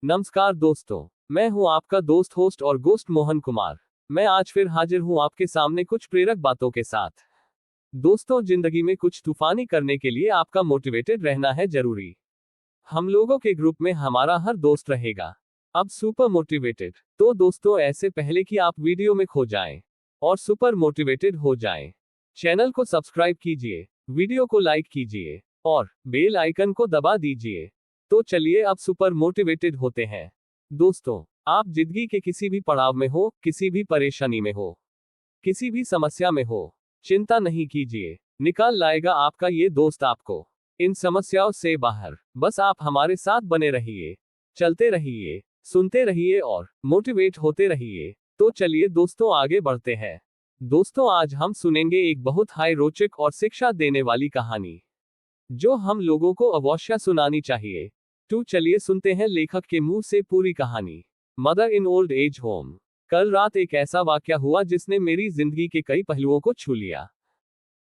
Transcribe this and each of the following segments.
नमस्कार दोस्तों, मैं हूं आपका दोस्त होस्ट और गोस्ट मोहन कुमार। मैं आज फिर हाजिर हूं आपके सामने कुछ प्रेरक बातों के साथ। दोस्तों, जिंदगी में कुछ तूफानी करने के लिए आपका मोटिवेटेड रहना है जरूरी। हम लोगों के ग्रुप में हमारा हर दोस्त रहेगा अब सुपर मोटिवेटेड। तो दोस्तों, ऐसे पहले कि आप वीडियो में खो जाएं और सुपर मोटिवेटेड हो जाएं, चैनल को सब्सक्राइब कीजिए, वीडियो को लाइक कीजिए और बेल आइकन को दबा दीजिए। तो चलिए अब सुपर मोटिवेटेड होते हैं। दोस्तों, आप जिंदगी के किसी भी पड़ाव में हो, किसी भी परेशानी में हो, किसी भी समस्या में हो, चिंता नहीं कीजिए, निकाल लाएगा आपका ये दोस्त आपको इन समस्याओं से बाहर। बस आप हमारे साथ बने रहिए, चलते रहिए, सुनते रहिए और मोटिवेट होते रहिए। तो चलिए दोस्तों, आगे बढ़ते हैं। दोस्तों, आज हम सुनेंगे एक बहुत हाई रोचक और शिक्षा देने वाली कहानी जो हम लोगों को अवश्य सुनानी चाहिए। तो चलिए सुनते हैं लेखक के मुंह से पूरी कहानी। Mother in old age home. कल रात एक ऐसा वाकया हुआ जिसने मेरी जिंदगी के कई पहलुओं को छू लिया।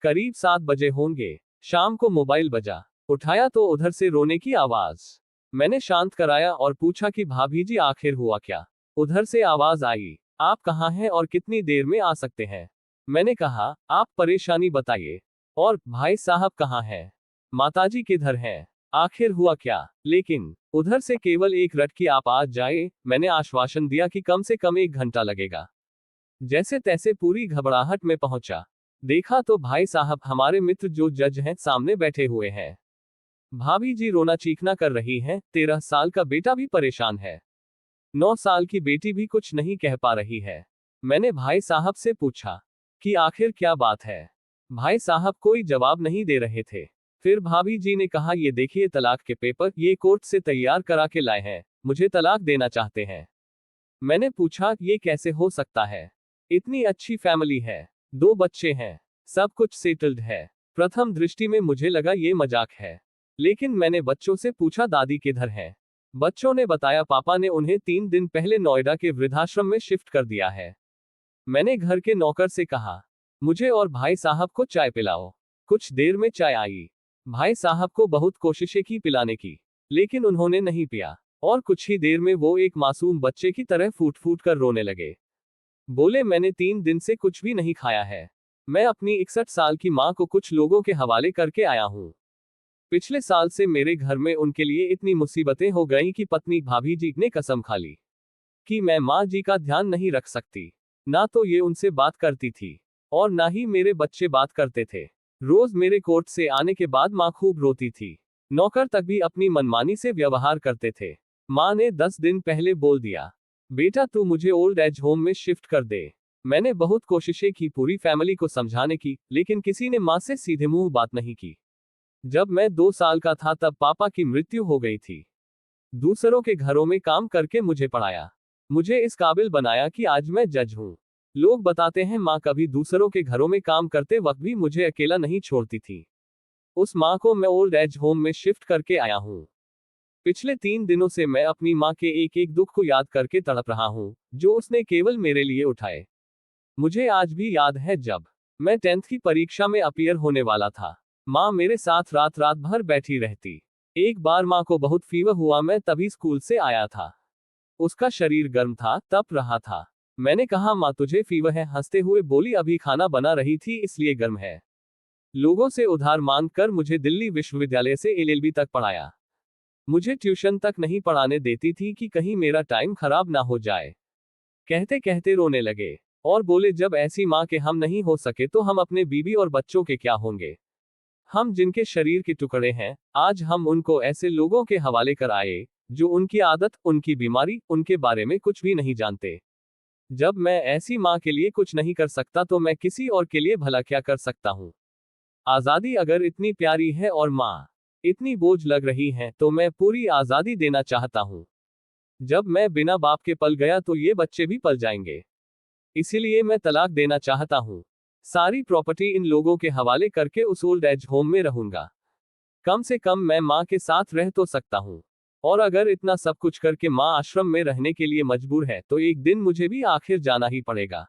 करीब 7 बजे होंगे। शाम को मोबाइल बजा। उठाया तो उधर से रोने की आवाज। मैंने शांत कराया और पूछा कि भाभी जी, आखिर हुआ क्या। उधर से आवाज आई, आप कहाँ हैं और कितनी देर में आ सकते हैं। मैंने कहा, आप परेशानी बताइए। और भाई साहब कहाँ हैं, माताजी किधर हैं, आखिर हुआ क्या। लेकिन उधर से केवल एक रट कि आप आज जाए। मैंने आश्वासन दिया कि कम से कम 1 घंटा लगेगा। जैसे तैसे पूरी घबराहट में पहुंचा। देखा तो भाई साहब, हमारे मित्र जो जज हैं, सामने बैठे हुए हैं। भाभी जी रोना चीखना कर रही हैं। 13 साल का बेटा भी परेशान है। 9 साल की बेटी भी कुछ नहीं कह पा रही है। मैंने भाई साहब से पूछा कि आखिर क्या बात है। भाई साहब कोई जवाब नहीं दे रहे थे। फिर भाभी जी ने कहा, ये देखिए तलाक के पेपर, ये कोर्ट से तैयार करा के लाए हैं, मुझे तलाक देना चाहते हैं। मैंने पूछा, ये कैसे हो सकता है, इतनी अच्छी फैमिली है, 2 बच्चे हैं, सब कुछ सेटल्ड है। प्रथम दृष्टि में मुझे लगा ये मजाक है। लेकिन मैंने बच्चों से पूछा, दादी किधर है। बच्चों ने बताया, पापा ने उन्हें 3 दिन पहले नोएडा के वृद्धाश्रम में शिफ्ट कर दिया है। मैंने घर के नौकर से कहा, मुझे और भाई साहब को चाय पिलाओ। कुछ देर में चाय आई। भाई साहब को बहुत कोशिशें की पिलाने की, लेकिन उन्होंने नहीं पिया और कुछ ही देर में वो एक मासूम बच्चे की तरह फूट फूट कर रोने लगे। बोले, मैंने 3 दिन से कुछ भी नहीं खाया है। मैं अपनी 61 साल की माँ को कुछ लोगों के हवाले करके आया हूँ। पिछले साल से मेरे घर में उनके लिए इतनी मुसीबतें हो गई कि पत्नी भाभी जी ने कसम खा ली कि मैं माँ जी का ध्यान नहीं रख सकती। ना तो ये उनसे बात करती थी और ना ही मेरे बच्चे बात करते थे। रोज मेरे कोर्ट से आने के बाद माँ खूब रोती थी। नौकर तक भी अपनी मनमानी से व्यवहार करते थे। माँ ने 10 दिन पहले बोल दिया, बेटा तू मुझे ओल्ड एज होम में शिफ्ट कर दे। मैंने बहुत कोशिशें की पूरी फैमिली को समझाने की, लेकिन किसी ने माँ से सीधे मुंह बात नहीं की। जब मैं 2 साल का था तब पापा की मृत्यु हो गई थी। दूसरों के घरों में काम करके मुझे पढ़ाया, मुझे इस काबिल बनाया कि आज मैं जज हूँ। लोग बताते हैं माँ कभी दूसरों के घरों में काम करते वक्त भी मुझे अकेला नहीं छोड़ती थी। उस माँ को मैं ओल्ड एज होम में शिफ्ट करके आया हूँ। पिछले 3 दिनों से मैं अपनी माँ के एक एक दुख को याद करके तड़प रहा हूँ, जो उसने केवल मेरे लिए उठाए। मुझे आज भी याद है जब मैं 10th की परीक्षा में अपीयर होने वाला था। माँ मेरे साथ रात रात भर बैठी रहती। एक बार माँ को बहुत फीवर हुआ, मैं तभी स्कूल से आया था। उसका शरीर गर्म था, तप रहा था। मैंने कहा, माँ तुझे फीवर है। हंसते हुए बोली, अभी खाना बना रही थी इसलिए गर्म है। लोगों से उधार मांग कर मुझे दिल्ली विश्वविद्यालय से LLB तक पढ़ाया। मुझे ट्यूशन तक नहीं पढ़ाने देती थी कि कहीं मेरा टाइम खराब ना हो जाए। कहते कहते रोने लगे और बोले, जब ऐसी माँ के हम नहीं हो सके तो हम अपने बीवी और बच्चों के क्या होंगे। हम जिनके शरीर के टुकड़े हैं, आज हम उनको ऐसे लोगों के हवाले कर आए जो उनकी आदत, उनकी बीमारी, उनके बारे में कुछ भी नहीं जानते। जब मैं ऐसी माँ के लिए कुछ नहीं कर सकता तो मैं किसी और के लिए भला क्या कर सकता हूँ। आजादी अगर इतनी प्यारी है और माँ इतनी बोझ लग रही है तो मैं पूरी आजादी देना चाहता हूँ। जब मैं बिना बाप के पल गया तो ये बच्चे भी पल जाएंगे। इसीलिए मैं तलाक देना चाहता हूँ। सारी प्रॉपर्टी इन लोगों के हवाले करके उस ओल्ड एज होम में रहूंगा। कम से कम मैं माँ के साथ रह तो सकता हूँ। और अगर इतना सब कुछ करके माँ आश्रम में रहने के लिए मजबूर है तो एक दिन मुझे भी आखिर जाना ही पड़ेगा।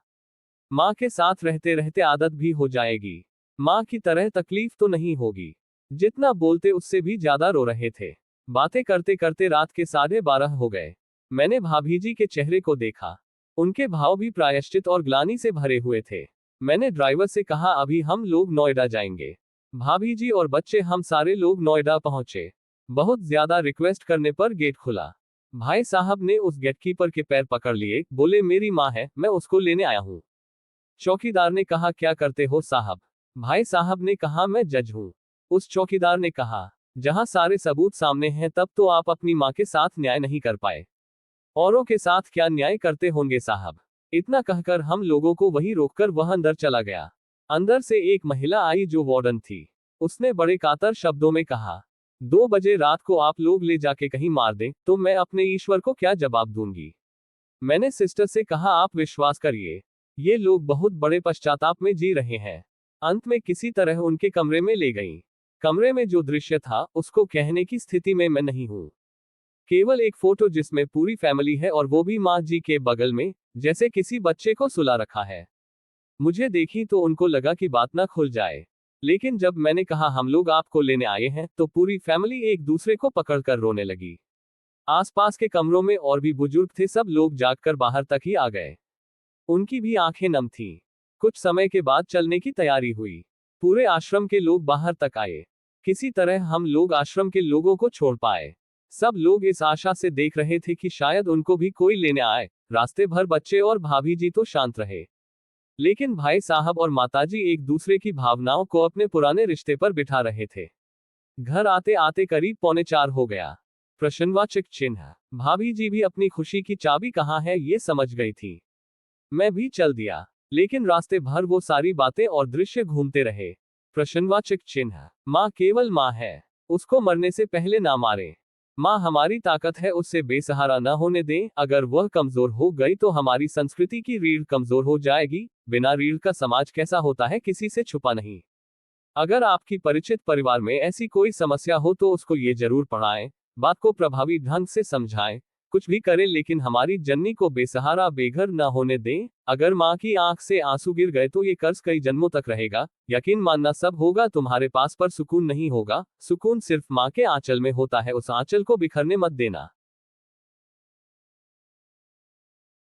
माँ के साथ रहते रहते आदत भी हो जाएगी। माँ की तरह तकलीफ तो नहीं होगी। जितना बोलते उससे भी ज्यादा रो रहे थे। बातें करते करते रात के 12:30 हो गए। मैंने भाभी जी के चेहरे को देखा। उनके भाव भी प्रायश्चित और ग्लानि से भरे हुए थे। मैंने ड्राइवर से कहा, अभी हम लोग नोएडा जाएंगे। भाभी जी और बच्चे हम सारे लोग नोएडा पहुंचे। बहुत ज्यादा रिक्वेस्ट करने पर गेट खुला। भाई साहब ने उस गेटकीपर के पैर पकड़ लिए, बोले मेरी माँ है, मैं उसको लेने आया हूँ। चौकीदार ने कहा, क्या करते हो साहब? भाई साहब ने कहा, मैं जज हूँ। उस चौकीदार ने कहा, जहां सारे सबूत सामने हैं तब तो आप अपनी माँ के साथ न्याय नहीं कर पाए, औरों के साथ क्या न्याय करते होंगे साहब? इतना कहकर हम लोगों को वहीं रोककर वह अंदर चला गया। अंदर से एक महिला आई जो वार्डन थी। उसने बड़े कातर शब्दों में कहा, 2 बजे रात को आप लोग ले जाके कहीं मार दें तो मैं अपने ईश्वर को क्या जवाब दूंगी? मैंने सिस्टर से कहा, आप विश्वास करिए, ये लोग बहुत बड़े पश्चाताप में जी रहे हैं। अंत में किसी तरह उनके कमरे में ले गई। कमरे में जो दृश्य था उसको कहने की स्थिति में मैं नहीं हूं। केवल एक फोटो जिसमें पूरी फैमिली है और वो भी माँ जी के बगल में, जैसे किसी बच्चे को सुला रखा है। मुझे देखी तो उनको लगा कि बात ना खुल जाए, लेकिन जब मैंने कहा हम लोग आपको लेने आए हैं तो पूरी फैमिली एक दूसरे को पकड़कर रोने लगी। आसपास के कमरों में और भी बुजुर्ग थे, सब लोग जागकर बाहर तक ही आ गए। उनकी भी आंखें नम थीं। कुछ समय के बाद चलने की तैयारी हुई। पूरे आश्रम के लोग बाहर तक आए। किसी तरह हम लोग आश्रम के लोगों को छोड़ पाए। सब लोग इस आशा से देख रहे थे कि शायद उनको भी कोई लेने आए। रास्ते भर बच्चे और भाभी जी तो शांत रहे, लेकिन भाई साहब और माताजी एक दूसरे की भावनाओं को अपने पुराने रिश्ते पर बिठा रहे थे। घर आते आते करीब 3:45 हो गया। प्रश्नवाचक चिन्ह। भाभी जी भी अपनी खुशी की चाबी कहाँ है ये समझ गई थी। मैं भी चल दिया, लेकिन रास्ते भर वो सारी बातें और दृश्य घूमते रहे। प्रश्नवाचक चिन्ह। माँ केवल माँ है, उसको मरने से पहले ना मारे। माँ हमारी ताकत है, उससे बेसहारा न होने दें। अगर वह कमजोर हो गई तो हमारी संस्कृति की रीढ़ कमजोर हो जाएगी। बिना रीढ़ का समाज कैसा होता है किसी से छुपा नहीं। अगर आपकी परिचित परिवार में ऐसी कोई समस्या हो तो उसको ये जरूर पढ़ाएं, बात को प्रभावी ढंग से समझाएं। कुछ भी करें लेकिन हमारी जन्नी को बेसहारा बेघर न होने दें। अगर माँ की आंख से आंसू गिर गए तो ये कर्ज कई जन्मों तक रहेगा। यकीन मानना सब होगा तुम्हारे पास पर सुकून नहीं होगा। सुकून सिर्फ माँ के आंचल में होता है, उस आंचल को बिखरने मत देना।